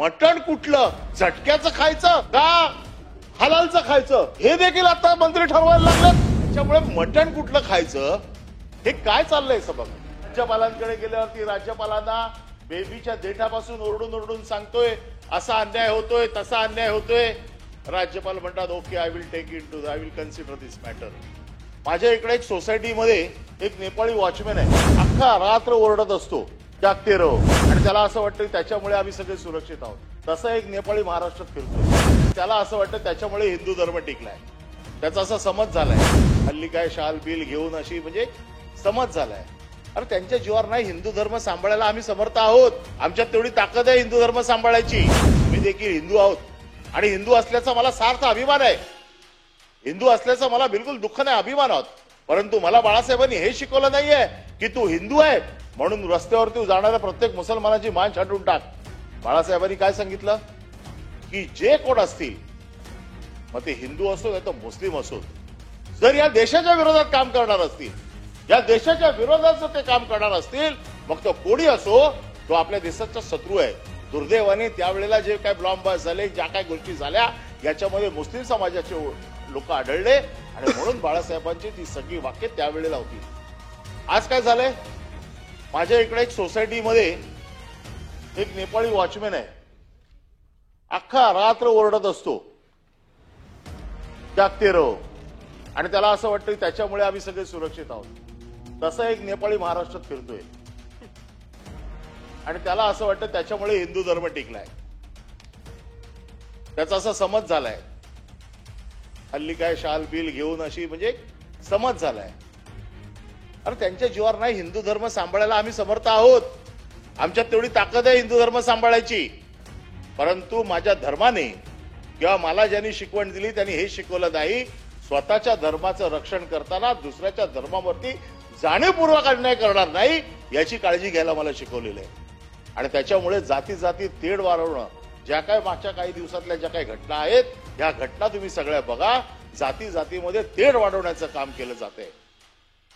मटण कुठलं, झटक्याचं खायचं का हलालचं खायचं हे देखील आता मंत्री ठरवायला लागलेत. त्याच्यामुळे मटण कुठलं खायचं हे काय चाललंय सभा. राज्यपालांकडे गेल्यावरती राज्यपालांना बेबीच्या देठापासून ओरडून ओरडून सांगतोय असा अन्याय होतोय तसा अन्याय होतोय. राज्यपाल म्हणतात okay I will take it to I will consider this matter. माझ्या इकडे एक सोसायटीमध्ये एक नेपाळी वॉचमॅन आहे. अख्खा रात्र ओरडत असतो जागते रहो आणि त्याला असं वाटतं त्याच्यामुळे आम्ही सगळे सुरक्षित आहोत. तसा एक नेपाळी महाराष्ट्रात फिरतो. त्याला असं वाटतं त्याच्यामुळे हिंदू धर्म टिकलाय. त्याचा असा समज झालाय. हल्ली काय शाल बिल घेऊन अशी म्हणजे समज झालाय. अरे त्यांच्या जीवावर नाही हिंदू धर्म सांभाळायला आम्ही समर्थ आहोत. आमच्यात तेवढी ताकद आहे हिंदू धर्म सांभाळायची. मी देखील हिंदू आहोत आणि हिंदू असल्याचा मला सार्थ अभिमान आहे. हिंदू असल्याचा मला बिलकुल दुःख नाही, अभिमान आहोत. परंतु मला बाळासाहेबांनी हे शिकवलं नाहीये की तू हिंदू आहे म्हणून रस्त्यावरती जाणाऱ्या प्रत्येक मुसलमानाची मान छाटून टाक. बाळासाहेबांनी काय सांगितलं की जे कोण असतील मग ते हिंदू असो नाही तर मुस्लिम असो, जर या देशाच्या विरोधात काम करणार असतील, या देशाच्या विरोधात जर ते काम करणार असतील मग तो कोणी असो तो आपल्या देशाचा शत्रू आहे. दुर्दैवाने त्यावेळेला जे काय बॉम्ब झाले, ज्या काय गोष्टी झाल्या याच्यामध्ये मुस्लिम समाजाचे लोक आढळले आणि म्हणून बाळासाहेबांची ती सगळी वाक्य त्यावेळेला होती. आज काय झालंय, माझ्या इकडे एक सोसायटीमध्ये एक नेपाळी वॉचमॅन आहे. अख्खा रात्र ओरडत असतो जागते रहो आणि त्याला असं वाटतं त्याच्यामुळे आम्ही सगळे सुरक्षित आहोत. तसा एक नेपाळी महाराष्ट्रात फिरतोय आणि त्याला असं वाटतं त्याच्यामुळे हिंदू धर्म टिकलाय. त्याचा असा समज झालाय. हल्ली काय शाल बिल घेऊन अशी म्हणजे समज झालाय. अरे त्यांच्या जीवावर नाही हिंदू धर्म सांभाळायला आम्ही समर्थ आहोत. आमच्यात तेवढी ताकद आहे हिंदू धर्म सांभाळायची. परंतु माझ्या धर्माने किंवा मला ज्यांनी शिकवण दिली त्यांनी हे शिकवलं नाही स्वतःच्या धर्माचं रक्षण करताना दुसऱ्याच्या धर्मावरती जाणीवपूर्वक अन्याय करणार नाही याची काळजी घ्यायला मला शिकवलेलं आहे. आणि त्याच्यामुळे जाती जाती तेढ वाढवणं, ज्या काय मागच्या काही दिवसातल्या ज्या काही घटना आहेत ह्या घटना तुम्ही सगळ्या बघा. जाती जातीमध्ये तेढ वाढवण्याचं काम केलं जाते.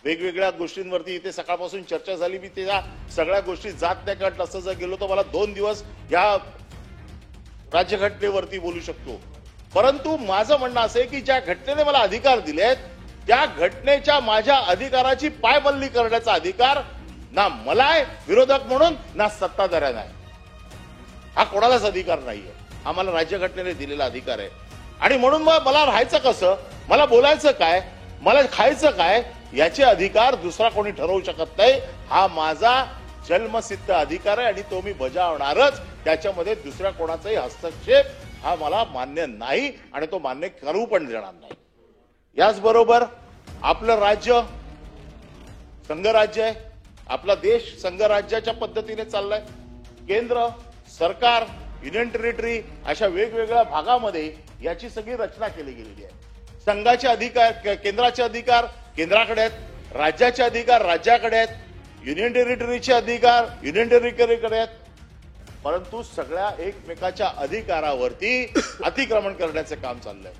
वेगवेगळ्या गोष्टींवरती इथे सकाळपासून चर्चा झाली. मी त्या सगळ्या गोष्टी जात नाही कारण असं जर गेलो तर मला 2 दिवस या राज्यघटनेवरती बोलू शकतो. परंतु माझं म्हणणं असं आहे की ज्या घटनेने मला अधिकार दिलेत त्या घटनेच्या माझ्या अधिकाराची पायमल्ली करण्याचा अधिकार ना मला आहे विरोधक म्हणून ना सत्ताधाऱ्यांना आहे. हा कोणालाच अधिकार नाहीये. हा मला राज्यघटनेने दिलेला अधिकार आहे. आणि म्हणून मग मला राहायचं कसं, मला बोलायचं काय, मला खायचं काय याचे अधिकार दुसरा कोणी ठरवू शकत नाही. हा माझा जन्मसिद्ध अधिकार आहे आणि तो मी बजावणारच. त्याच्यामध्ये दुसऱ्या कोणाचाही हस्तक्षेप हा मला मान्य नाही आणि तो मान्य करू पण देणार नाही. याचबरोबर आपलं राज्य संघराज्य आहे. आपला देश संघराज्याच्या पद्धतीने चाललाय. केंद्र सरकार, युनियन टेरिटरी अशा वेगवेगळ्या भागामध्ये याची सगळी रचना केली गेलेली आहे. संघाचे अधिकार केंद्राचे अधिकार केंद्राकडे आहेत, राज्याचे अधिकार राज्याकडे आहेत, युनियन टेरिटरीचे अधिकार युनियन टेरिटरीकडे आहेत. परंतु सगळ्या एकमेकाच्या अधिकारावरती अतिक्रमण करण्याचे काम चाललंय.